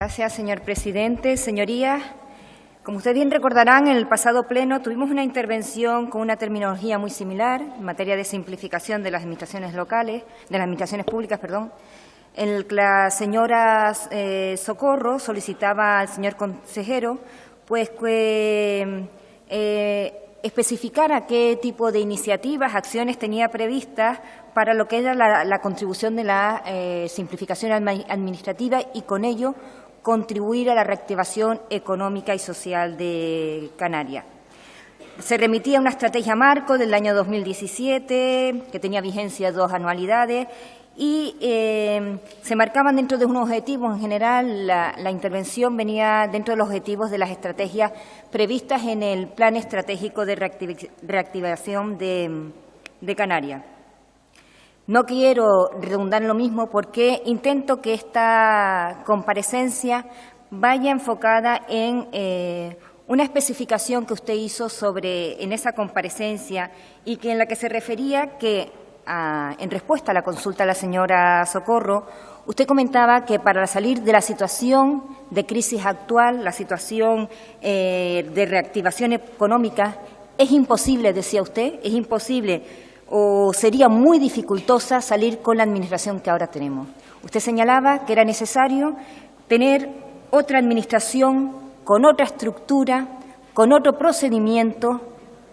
Gracias, señor presidente. Señorías, como ustedes bien recordarán, en el pasado pleno tuvimos una intervención con una terminología muy similar en materia de simplificación de las administraciones locales, de las administraciones públicas, en el que la señora Socorro solicitaba al señor consejero pues que especificara qué tipo de iniciativas, acciones tenía previstas para lo que era la contribución de la simplificación administrativa y con ello contribuir a la reactivación económica y social de Canarias. Se remitía a una estrategia marco del año 2017, que tenía vigencia 2 anualidades, y se marcaban dentro de unos objetivos. En general, la intervención venía dentro de los objetivos de las estrategias previstas en el Plan Estratégico de Reactivación de Canarias. No quiero redundar en lo mismo porque intento que esta comparecencia vaya enfocada en una especificación que usted hizo en esa comparecencia y que en la que se refería que, en respuesta a la consulta de la señora Socorro, usted comentaba que para salir de la situación de crisis actual, la situación de reactivación económica, es imposible, decía usted, es imposible o sería muy dificultosa salir con la administración que ahora tenemos. Usted señalaba que era necesario tener otra administración con otra estructura, con otro procedimiento,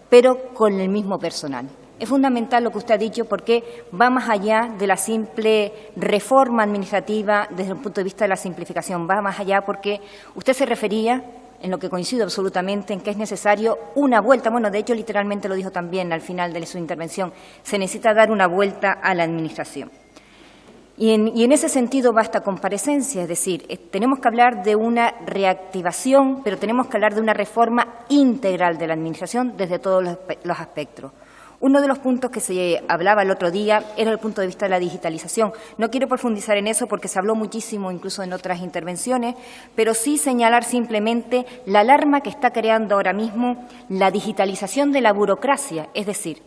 pero con el mismo personal. Es fundamental lo que usted ha dicho porque va más allá de la simple reforma administrativa desde el punto de vista de la simplificación, va más allá porque usted se refería, en lo que coincido absolutamente, en que es necesario una vuelta. Bueno, de hecho, literalmente lo dijo también al final de su intervención. Se necesita dar una vuelta a la administración. Y en ese sentido va esta comparecencia, es decir, tenemos que hablar de una reactivación, pero tenemos que hablar de una reforma integral de la administración desde todos los aspectos. Uno de los puntos que se hablaba el otro día era el punto de vista de la digitalización. No quiero profundizar en eso porque se habló muchísimo incluso en otras intervenciones, pero sí señalar simplemente la alarma que está creando ahora mismo la digitalización de la burocracia. Es decir,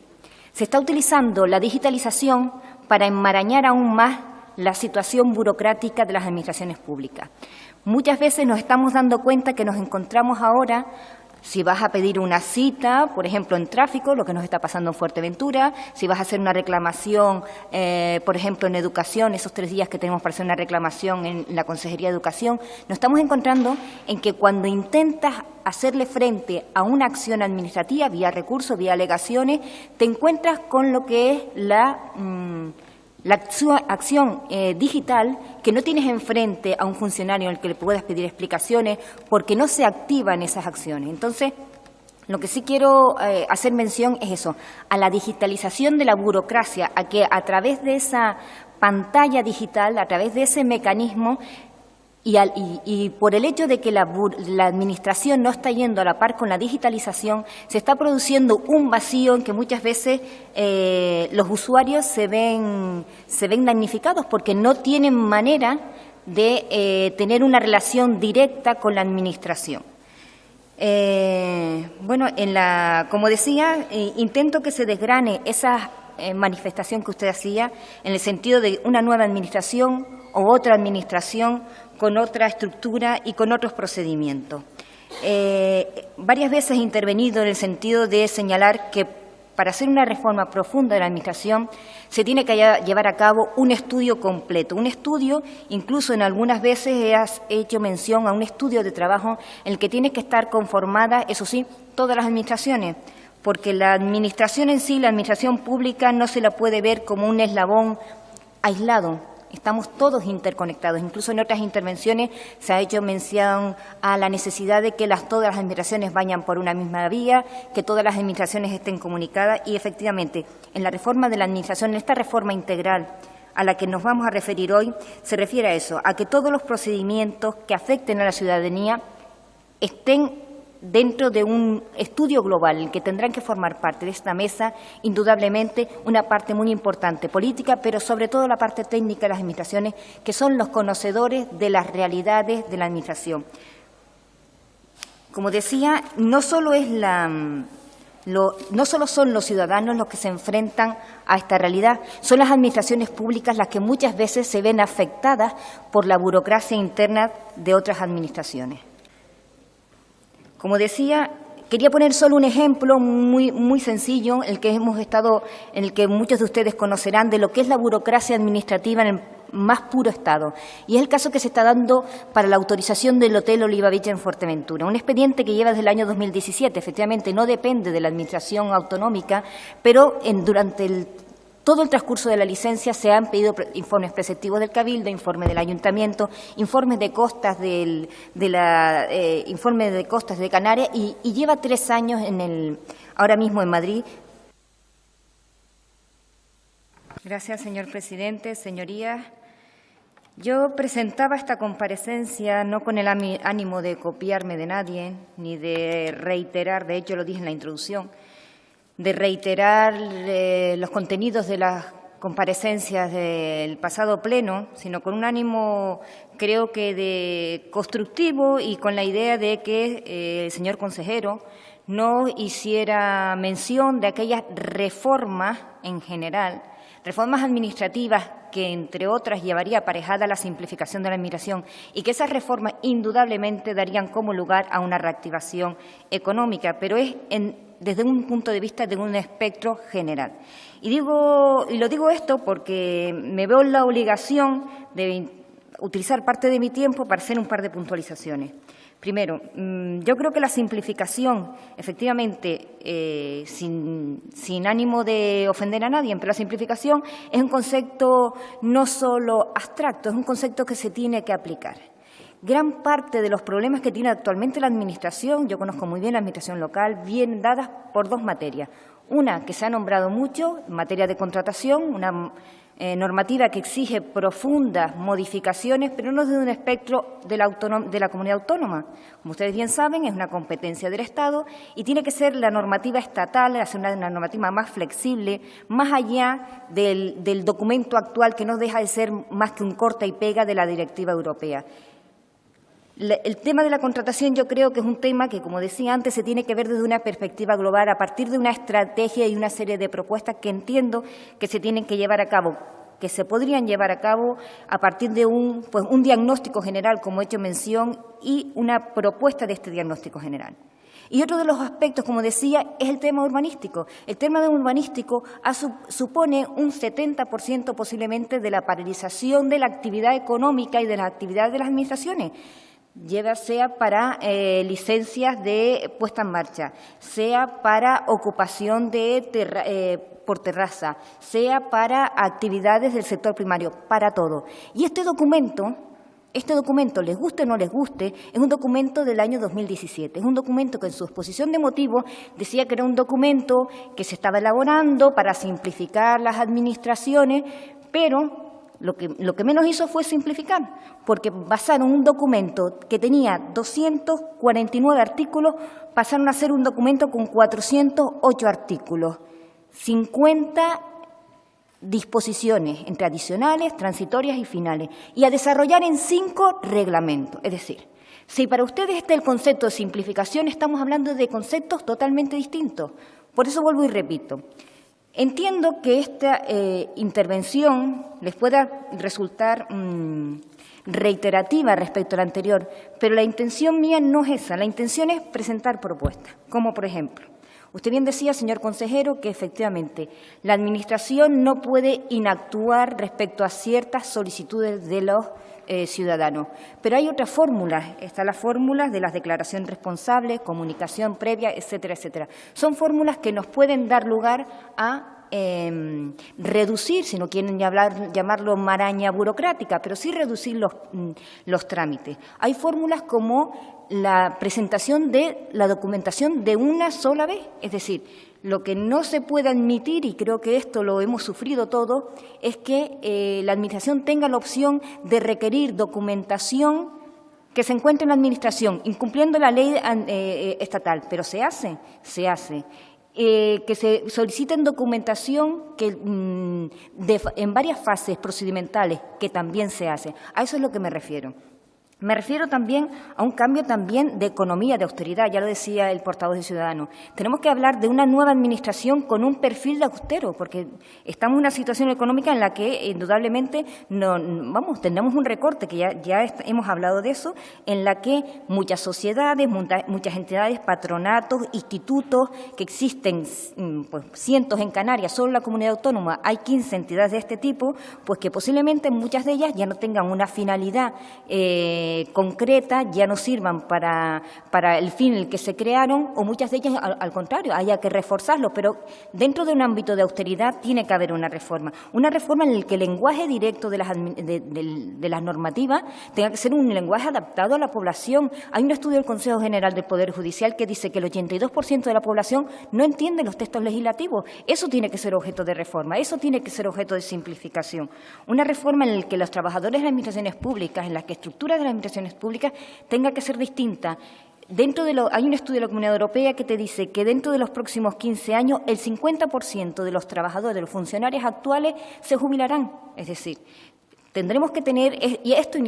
se está utilizando la digitalización para enmarañar aún más la situación burocrática de las administraciones públicas. Muchas veces nos estamos dando cuenta que nos encontramos ahora. Si vas a pedir una cita, por ejemplo, en tráfico, lo que nos está pasando en Fuerteventura, si vas a hacer una reclamación, por ejemplo, en educación, esos 3 días que tenemos para hacer una reclamación en la Consejería de Educación, nos estamos encontrando en que cuando intentas hacerle frente a una acción administrativa, vía recursos, vía alegaciones, te encuentras con lo que es la acción digital, que no tienes enfrente a un funcionario al que le puedas pedir explicaciones porque no se activan esas acciones. Entonces, lo que sí quiero hacer mención es eso, a la digitalización de la burocracia, a que a través de esa pantalla digital, a través de ese mecanismo, y por el hecho de que la administración no está yendo a la par con la digitalización, se está produciendo un vacío en que muchas veces los usuarios se ven damnificados porque no tienen manera de tener una relación directa con la administración. Bueno, como decía, intento que se desgrane esa manifestación que usted hacía en el sentido de una nueva administración o otra administración con otra estructura y con otros procedimientos. Varias veces he intervenido en el sentido de señalar que para hacer una reforma profunda de la Administración se tiene que llevar a cabo un estudio completo, un estudio, incluso en algunas veces he hecho mención a un estudio de trabajo en el que tiene que estar conformada, eso sí, todas las administraciones, porque la Administración en sí, la Administración pública, no se la puede ver como un eslabón aislado. Estamos todos interconectados. Incluso en otras intervenciones se ha hecho mención a la necesidad de que todas las administraciones vayan por una misma vía, que todas las administraciones estén comunicadas y, efectivamente, en la reforma de la Administración, en esta reforma integral a la que nos vamos a referir hoy, se refiere a eso, a que todos los procedimientos que afecten a la ciudadanía estén dentro de un estudio global, en el que tendrán que formar parte de esta mesa, indudablemente, una parte muy importante política, pero sobre todo la parte técnica de las administraciones, que son los conocedores de las realidades de la administración. Como decía, no solo es No solo son los ciudadanos los que se enfrentan a esta realidad, son las administraciones públicas las que muchas veces se ven afectadas por la burocracia interna de otras administraciones. Como decía, quería poner solo un ejemplo muy sencillo, en el que muchos de ustedes conocerán de lo que es la burocracia administrativa en el más puro estado. Y es el caso que se está dando para la autorización del Hotel Oliva Beach en Fuerteventura. Un expediente que lleva desde el año 2017, efectivamente no depende de la administración autonómica, pero durante todo el transcurso de la licencia se han pedido informes preceptivos del Cabildo, informes del Ayuntamiento, informes de costas informes de costas de Canarias y lleva 3 años ahora mismo en Madrid. Gracias, señor presidente. Señorías, yo presentaba esta comparecencia no con el ánimo de copiarme de nadie ni de reiterar, de hecho lo dije en la introducción, de reiterar los contenidos de las comparecencias del pasado pleno, sino con un ánimo, creo que de constructivo y con la idea de que el señor consejero no hiciera mención de aquellas reformas en general, reformas administrativas que, entre otras, llevaría aparejada la simplificación de la administración y que esas reformas indudablemente darían como lugar a una reactivación económica, pero es desde un punto de vista de un espectro general. Y lo digo esto porque me veo en la obligación de utilizar parte de mi tiempo para hacer un par de puntualizaciones. Primero, yo creo que la simplificación, efectivamente, sin ánimo de ofender a nadie, pero la simplificación es un concepto no solo abstracto, es un concepto que se tiene que aplicar. Gran parte de los problemas que tiene actualmente la Administración, yo conozco muy bien la Administración local, vienen dadas por 2 materias. Una que se ha nombrado mucho, en materia de contratación, una normativa que exige profundas modificaciones, pero no desde un espectro de la comunidad autónoma. Como ustedes bien saben, es una competencia del Estado y tiene que ser la normativa estatal, hacer una normativa más flexible, más allá del documento actual que no deja de ser más que un corta y pega de la directiva europea. El tema de la contratación yo creo que es un tema que, como decía antes, se tiene que ver desde una perspectiva global, a partir de una estrategia y una serie de propuestas que entiendo que se tienen que llevar a cabo, que se podrían llevar a cabo a partir de un diagnóstico general, como he hecho mención, y una propuesta de este diagnóstico general. Y otro de los aspectos, como decía, es el tema urbanístico. El tema urbanístico supone un 70% posiblemente de la paralización de la actividad económica y de las actividades de las administraciones, sea para licencias de puesta en marcha, sea para ocupación por terraza, sea para actividades del sector primario, para todo. Y este documento, les guste o no les guste, es un documento del año 2017. Es un documento que en su exposición de motivos decía que era un documento que se estaba elaborando para simplificar las administraciones, pero lo que menos hizo fue simplificar, porque basaron un documento que tenía 249 artículos, pasaron a ser un documento con 408 artículos, 50 disposiciones entre adicionales, transitorias y finales, y a desarrollar en 5 reglamentos. Es decir, si para ustedes está el concepto de simplificación, estamos hablando de conceptos totalmente distintos. Por eso vuelvo y repito. Entiendo que esta intervención les pueda resultar reiterativa respecto a la anterior, pero la intención mía no es esa. La intención es presentar propuestas, como por ejemplo, usted bien decía, señor consejero, que efectivamente la Administración no puede inactuar respecto a ciertas solicitudes de los ciudadanos. Pero hay otras fórmulas, están las fórmulas de las declaraciones responsables, comunicación previa, etcétera, etcétera. Son fórmulas que nos pueden dar lugar a reducir, si no quieren llamarlo maraña burocrática, pero sí reducir los trámites. Hay fórmulas como la presentación de la documentación de una sola vez, es decir, lo que no se puede admitir, y creo que esto lo hemos sufrido todos, es que la Administración tenga la opción de requerir documentación que se encuentre en la Administración, incumpliendo la ley estatal, pero se hace. Que se soliciten documentación en varias fases procedimentales, que también se hace. A eso es lo que me refiero. Me refiero también a un cambio también de economía, de austeridad, ya lo decía el portavoz de Ciudadanos. Tenemos que hablar de una nueva administración con un perfil de austero, porque estamos en una situación económica en la que indudablemente tendremos un recorte, que ya hemos hablado de eso, en la que muchas sociedades, muchas entidades, patronatos, institutos, que existen pues, cientos en Canarias, solo en la comunidad autónoma hay 15 entidades de este tipo, pues que posiblemente muchas de ellas ya no tengan una finalidad concreta, ya no sirvan para el fin en el que se crearon, o muchas de ellas, al contrario, haya que reforzarlo, pero dentro de un ámbito de austeridad tiene que haber una reforma en el que el lenguaje directo de las normativas tenga que ser un lenguaje adaptado a la población. Hay un estudio del Consejo General del Poder Judicial que dice que el 82% de la población no entiende los textos legislativos. Eso tiene que ser objeto de reforma, eso tiene que ser objeto de simplificación. Una reforma en la que los trabajadores de las administraciones públicas, en la que estructura de las administraciones públicas tenga que ser distinta. Hay un estudio de la Comunidad Europea que te dice que dentro de los próximos 15 años el 50% de los trabajadores, de los funcionarios actuales, se jubilarán. Es decir, tendremos que tener, y esto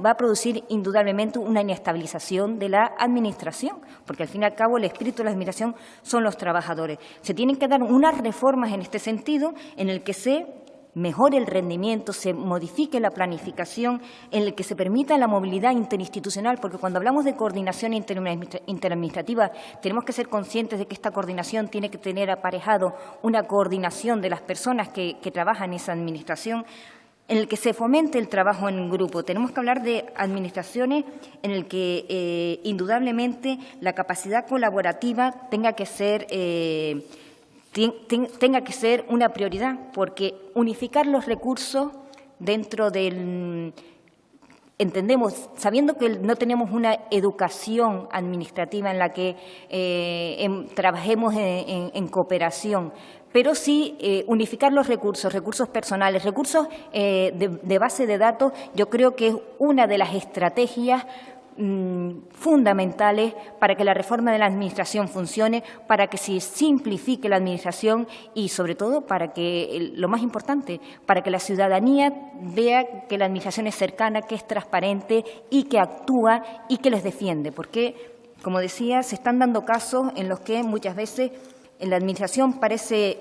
va a producir indudablemente una inestabilización de la Administración, porque al fin y al cabo el espíritu de la Administración son los trabajadores. Se tienen que dar unas reformas en este sentido en el que se mejore el rendimiento, se modifique la planificación, en el que se permita la movilidad interinstitucional, porque cuando hablamos de coordinación interadministrativa tenemos que ser conscientes de que esta coordinación tiene que tener aparejado una coordinación de las personas que trabajan en esa administración, en el que se fomente el trabajo en grupo. Tenemos que hablar de administraciones en el que indudablemente la capacidad colaborativa tenga que ser una prioridad, porque unificar los recursos dentro del... Entendemos, sabiendo que no tenemos una educación administrativa en la que trabajemos en cooperación, pero sí unificar los recursos personales, recursos de base de datos, yo creo que es una de las estrategias fundamentales para que la reforma de la Administración funcione, para que se simplifique la Administración y, sobre todo, para que, lo más importante, para que la ciudadanía vea que la Administración es cercana, que es transparente y que actúa y que les defiende. Porque, como decía, se están dando casos en los que muchas veces en la Administración parece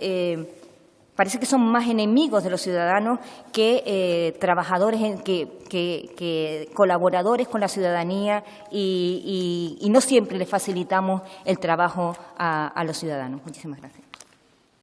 que son más enemigos de los ciudadanos que trabajadores, que colaboradores con la ciudadanía y no siempre les facilitamos el trabajo a los ciudadanos. Muchísimas gracias.